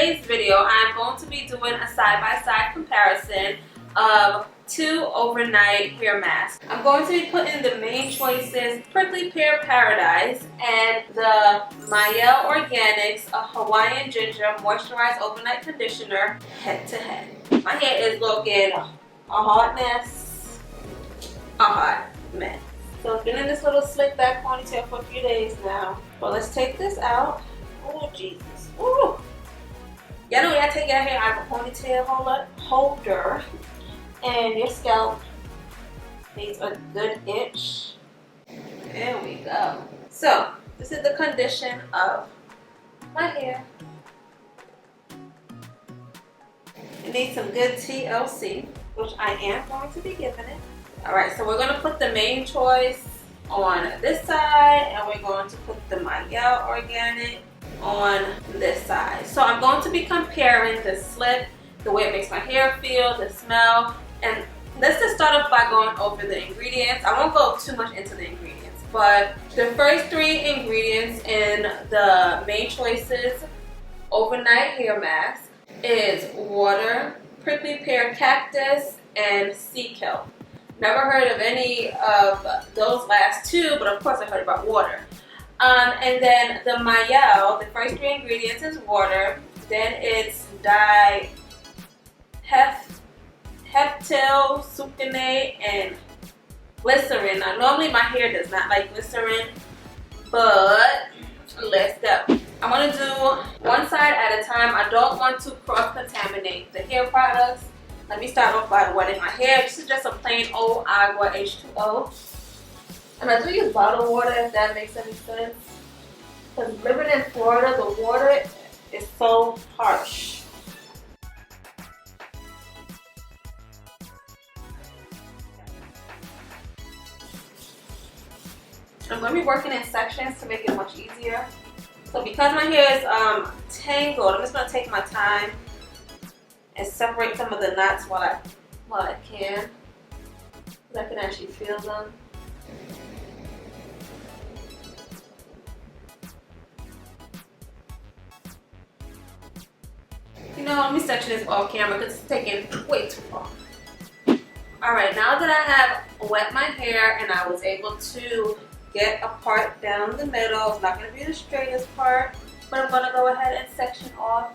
today's video, I'm going to be doing a side-by-side comparison of 2 overnight hair masks. I'm going to be putting the Main Choices Prickly Pear Paradise and the Mielle Organics Hawaiian Ginger Moisturized Overnight Conditioner head to head. My hair is looking a hot mess. A hot mess. So it's been in this little slick back ponytail for a few days now. Well, let's take this out. Oh, Jesus. Ooh. Y'all know y'all take your hair out of a ponytail holder and your scalp needs a good itch. There we go. So, this is the condition of my hair. It needs some good TLC, which I am going to be giving it. Alright, so we're going to put the Main Choice on this side, and we're going to put the Mielle Organic on this side. So I'm going to be comparing the slip, the way it makes my hair feel, the smell, and let's just start off by going over the ingredients. I won't go too much into the ingredients, but the first 3 ingredients in the Main Choices Overnight Hair Mask is water, prickly pear cactus, and sea kelp. Never heard of any of those last 2, but of course I heard about water. And then the Mielle, the first 3 ingredients is water, then it's diheptyl succinate and glycerin. Now normally my hair does not like glycerin, but let's go. I'm going to do one side at a time. I don't want to cross-contaminate the hair products. Let me start off by wetting my hair. This is just a plain old agua H2O. And I do use bottled water, if that makes any sense. Because living in Florida, the water is so harsh. I'm going to be working in sections to make it much easier. So because my hair is tangled, I'm just going to take my time and separate some of the knots while I can. So I can actually feel them. You know, let me section this off camera because it's taking way too long. Alright, now that I have wet my hair and I was able to get a part down the middle, it's not going to be the straightest part, but I'm going to go ahead and section off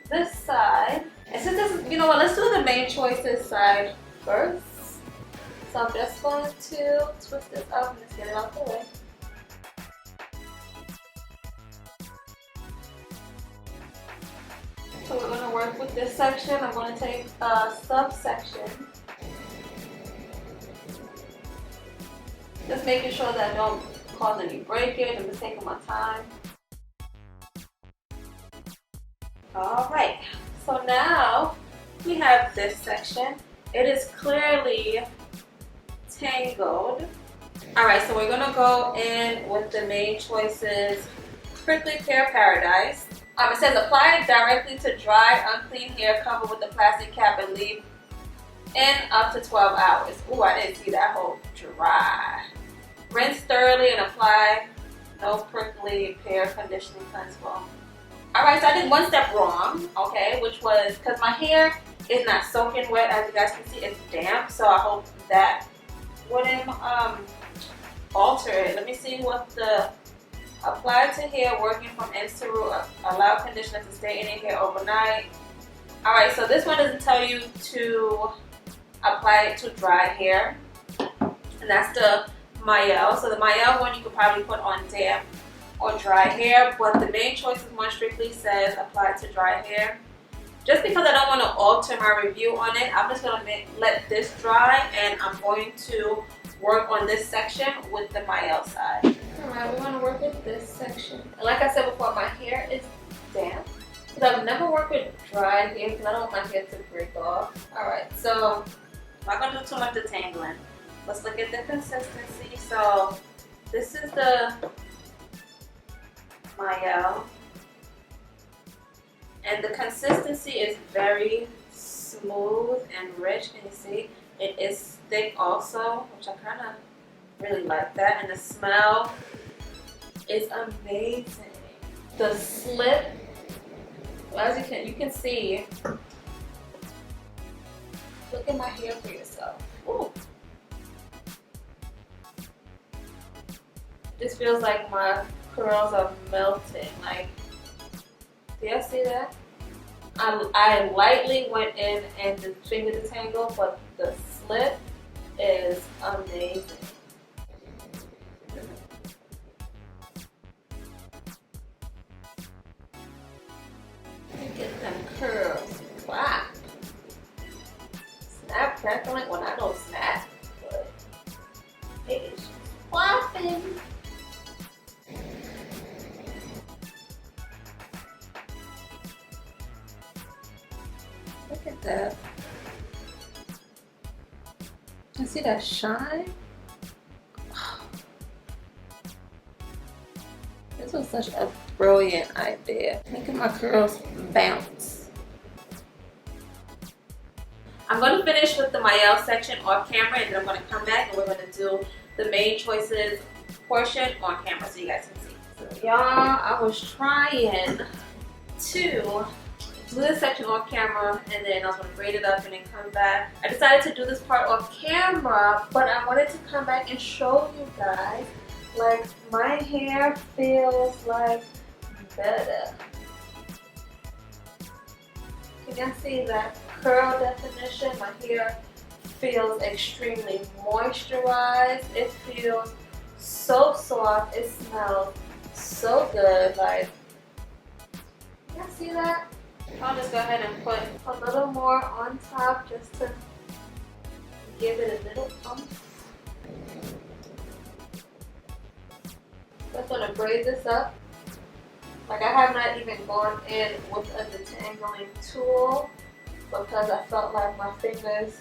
this side. And since this is, you know what, let's do the Main Choices side first. So I'm just going to twist this up and just get it out the way. So we're going to work with this section. I'm going to take a subsection. Just making sure that I don't cause any breakage. I'm just taking my time. Alright, so now we have this section. It is clearly tangled. Alright, so we're going to go in with the Main Choices Prickly Pear Paradise. It says apply it directly to dry, unclean hair, cover with the plastic cap and leave in up to 12 hours. Ooh, I didn't see that whole dry. Rinse thoroughly and apply no prickly pear conditioning cleanse foam. Alright, so I did one step wrong, okay, which was because my hair is not soaking wet. As you guys can see, it's damp, so I hope that wouldn't alter it. Let me see what the apply to hair working from ends to root, allow conditioner to stay in your hair overnight. Alright, so this one doesn't tell you to apply it to dry hair, and that's the Mielle. So the Mielle one you could probably put on damp or dry hair, but the Main Choices one strictly says apply to dry hair. Just because I don't want to alter my review on it, I'm just going to let this dry, and I'm going to work on this section with the Mielle side. Alright, we're going to work with this section. And like I said before, my hair is damp. Because I've never worked with dry hair because I don't want my hair to break off. Alright, so I'm not going to do too much detangling. Let's look at the consistency. So this is the Mielle. And the consistency is very smooth and rich. And you see, it is thick also, which I kind of really like that. And the smell is amazing. The slip Well, as you can see, look at my hair for yourself. Ooh. This feels like my curls are melting. Like, do you see that? I lightly went in and just finger detangled, but the slip is amazing. Look at them curls. Wow. Snap, crackling. Well, I don't snap, but it is just popping. Look at that. You see that shine? This was such a brilliant idea. Look at my curls bounce. I'm going to finish with the Mielle section off camera, and then I'm going to come back and we're going to do the main choices portion on camera so you guys can see. So y'all, I was trying to do this section off camera, and then I was going to braid it up and then come back. I decided to do this part off camera, but I wanted to come back and show you guys, like, my hair feels like better. Can y'all see that curl definition? My hair feels extremely moisturized. It feels so soft. It smells so good. Like, y'all see that? I'll just go ahead and put a little more on top just to give it a little oomph. Just gonna braid this up. Like, I have not even gone in with a detangling tool because I felt like my fingers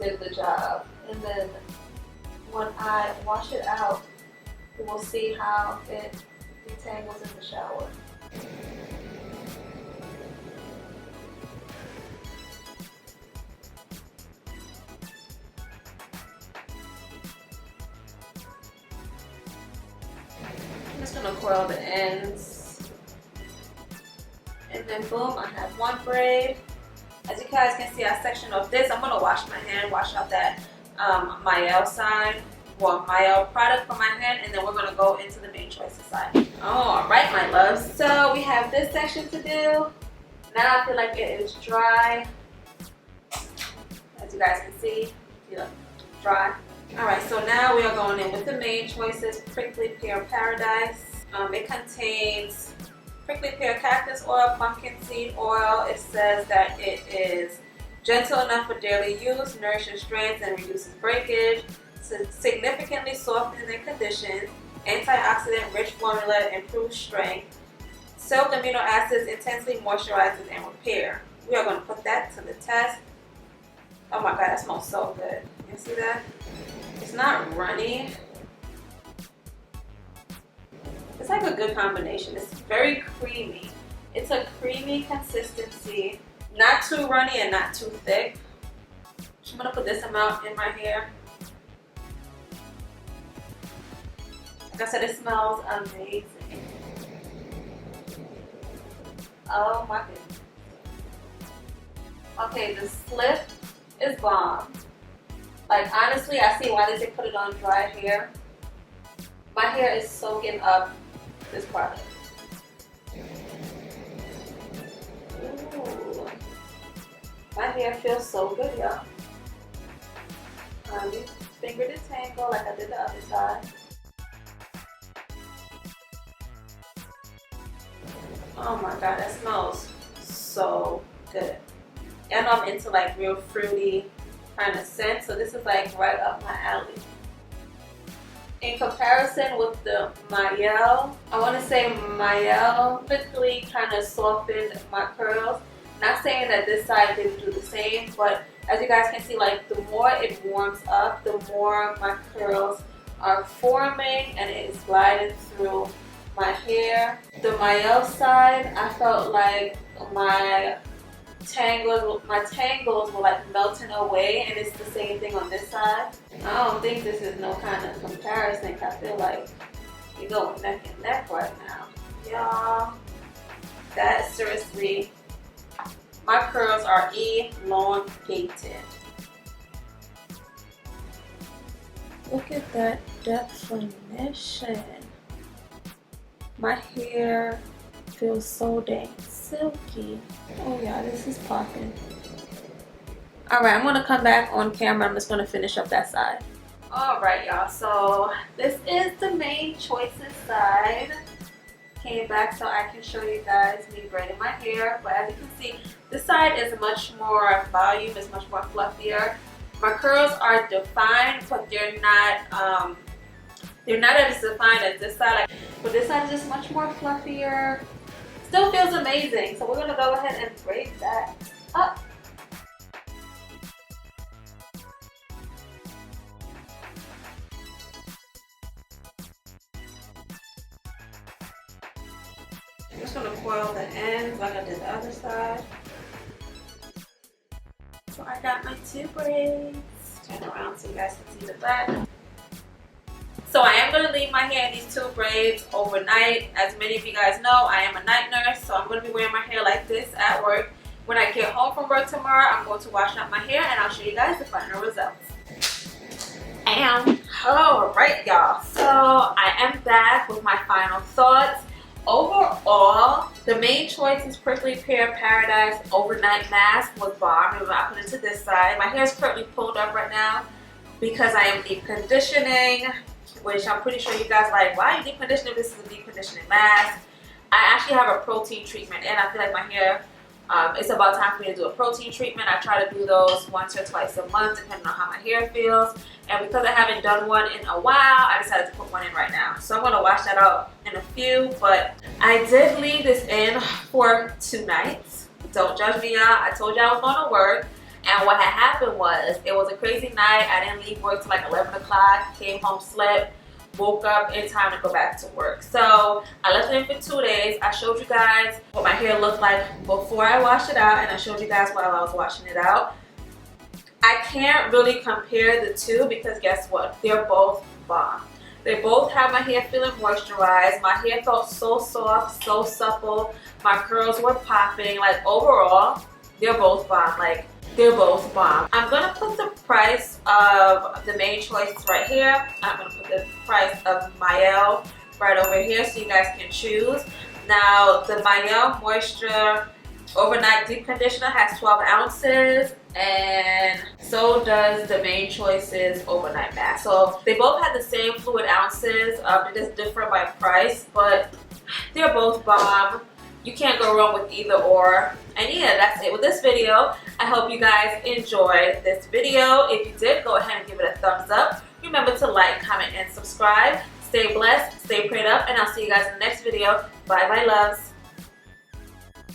did the job. And then when I wash it out, we'll see how it detangles in the shower. I'm just gonna coil the ends, and then boom, I have one braid. As you guys can see, I sectioned off this. I'm gonna wash my hand, wash out that Mielle side, well, Mielle product from my hand, and then we're gonna go into the main choices side. All right, my loves. So we have this section to do. Now I feel like it is dry. As you guys can see, dry. Alright, so now we are going in with the main choices, Prickly Pear Paradise. It contains prickly pear cactus oil, pumpkin seed oil. It says that it is gentle enough for daily use, nourishes strands and reduces breakage, significantly softens and conditions, antioxidant rich formula, improves strength, soaked amino acids, intensely moisturizes and repair. We are going to put that to the test. Oh my god, that smells so good. You see that? It's not runny. It's like a good combination. It's very creamy. It's a creamy consistency. Not too runny and not too thick. I'm gonna put this amount in my hair. Like I said, it smells amazing. Oh my goodness. Okay, the slip is bomb. Like, honestly, I see why they say put it on dry hair. My hair is soaking up this product. Ooh. My hair feels so good, y'all. Finger detangle like I did the other side. Oh my god, that smells so good. And I'm into like real fruity kind of scent, so this is like right up my alley. In comparison with the Mielle, I want to say Mielle quickly kind of softened my curls. Not saying that this side didn't do the same, but as you guys can see, like the more it warms up, the more my curls are forming and it is gliding through my hair. The Mielle side, I felt like my tangles were like melting away, and it's the same thing on this side. I don't think this is no kind of comparison. I feel like you're going neck and neck right now. Y'all, That seriously, my curls are elongated. Look at that definition. My hair feels so dang silky. Oh yeah, this is popping. Alright, I'm gonna come back on camera. I'm just gonna finish up that side. Alright y'all, so this is the main choices side. Came back so I can show you guys me braiding my hair, but as you can see, this side is much more volume, it's much more fluffier. My curls are defined, but they're not as defined as this side. But this side is just much more fluffier. Still feels amazing, so we're gonna go ahead and braid that up. I'm just gonna coil the ends like I did the other side. So I got my 2 braids. Turn around so you guys can see the back. So I am gonna leave my hair in these 2 braids overnight. As many of you guys know, I am a night nurse, so I'm gonna be wearing my hair like this at work. When I get home from work tomorrow, I'm going to wash out my hair and I'll show you guys the final results. Alright y'all, so I am back with my final thoughts. Overall, the main choice is Prickly Pear Paradise Overnight Mask was bomb. I'm gonna put it to this side. My hair is currently pulled up right now because I am deep conditioning, which I'm pretty sure you guys are like, why are you deep conditioning? This is a deep conditioning mask. I actually have a protein treatment and I feel like my hair, it's about time for me to do a protein treatment. I try to do those once or twice a month depending on how my hair feels. And because I haven't done one in a while, I decided to put one in right now. So I'm going to wash that out in a few. But I did leave this in for 2 nights. Don't judge me, y'all. I told you I was going to work. And what had happened was, it was a crazy night. I didn't leave work till like 11 o'clock. Came home, slept, woke up in time to go back to work. So I left it in for 2 days. I showed you guys what my hair looked like before I washed it out. And I showed you guys while I was washing it out. I can't really compare the 2 because guess what? They're both bomb. They both have my hair feeling moisturized. My hair felt so soft, so supple. My curls were popping. Like overall, they're both bomb. Like they're both bomb. I'm gonna put the price of the main choice right here. I'm gonna put the price of Mielle right over here so you guys can choose. Now the Mielle Moisture Overnight Deep Conditioner has 12 ounces and so does the main choices Overnight Mask. So they both have the same fluid ounces, they're just different by price, but they're both bomb. You can't go wrong with either or. And yeah, that's it with this video. I hope you guys enjoyed this video. If you did, go ahead and give it a thumbs up. Remember to like, comment, and subscribe. Stay blessed, stay prayed up, and I'll see you guys in the next video. Bye bye loves.